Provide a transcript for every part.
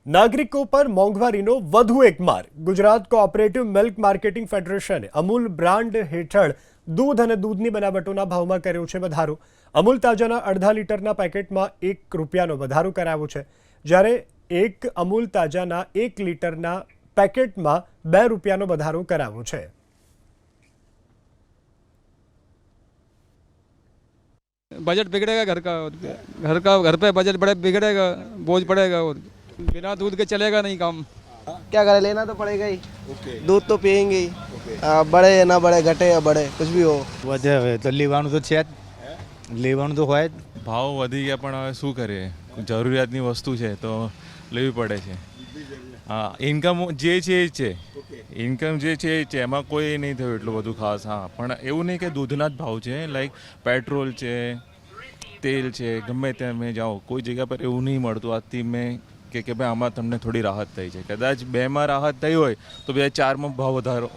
નાગરિકો પર મોંઘવારીનો વધુ એક માર. ગુજરાત કોઓપરેટિવ મિલ્ક માર્કેટિંગ ફેડરેશને અમૂલ બ્રાન્ડ હેઠળ દૂધ અને દૂધની બનાવટોના ભાવમાં કર્યો છે વધારો. અમૂલ તાજાના અડધા લીટરના પેકેટમાં ₹1નો વધારો કરાયો છે, જ્યારે એક અમૂલ તાજાના 1 લીટરના પેકેટમાં ₹2નો વધારો કરાયો છે. बजट बिगड़ेगा घर पे बजट बड़े बिगड़ेगा, बोझ पड़ेगा और बिना दूध के चलेगा नहीं काम. क्या करें, लेना तो पड़ेगा ही. दूध तो पियेंगे ही. बढ़े या ना बढ़े, घटे या बढ़े, कुछ भी हो. વધે હવે તો લેવાનું તો છે જ, લેવાનું તો હોય જ. ભાવ વધી ગયા પણ હવે શું કરીએ, જરૂરિયાતની વસ્તુ છે તો લેવી પડે છે. હા, ઇન્કમ જે છે એ છે, ઇન્કમ જે છે એ છે, એમાં કોઈ નહીં થયું એટલું બધું ખાસ. હા, પણ એવું નહીં કે દૂધના જ ભાવ છે, લાઈક પેટ્રોલ છે, તેલ છે, ગમે ત્યાં મેં જાઓ કોઈ જગ્યા પર એવું નહીં મળતું. આજથી મેં કે ભાઈ આમાં તમને થોડી રાહત થઈ છે, કદાચ 2માં રાહત થઈ હોય તો 4માં ભાવ વધારો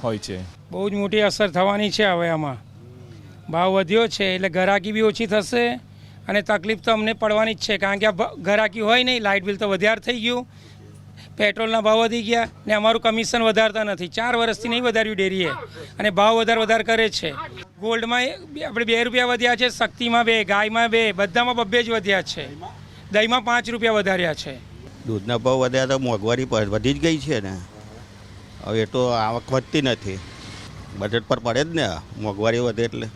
હોય છે. બહુ જ મોટી અસર થવાની છે હવે આમાં. ભાવ વધ્યો છે એટલે ગ્રાહકી બી ઓછી થશે અને તકલીફ તો અમને પડવાની જ છે, કારણ કે આ ગ્રાહકી હોય નહીં, લાઇટ બિલ તો વધારે થઈ ગયું, પેટ્રોલના ભાવ વધી ગયા ને અમારું કમિશન વધારતા નથી. 4 વર્ષથી નહીં વધાર્યું ડેરીએ અને ભાવ વધારે કરે છે. ગોલ્ડમાં આપણે ₹2 વધ્યા છે, શક્તિમાં 2, ગાયમાં 2, બધામાં 2 જ વધ્યા છે. દહીંમાં ₹5 વધાર્યા છે. દૂધના ભાવ વધ્યા તો મોંઘવારી વધી જ ગઈ છે ને. હવે એ તો આવક વધતી નથી, બજેટ પર પડે જ ને, મોંઘવારી વધે એટલે.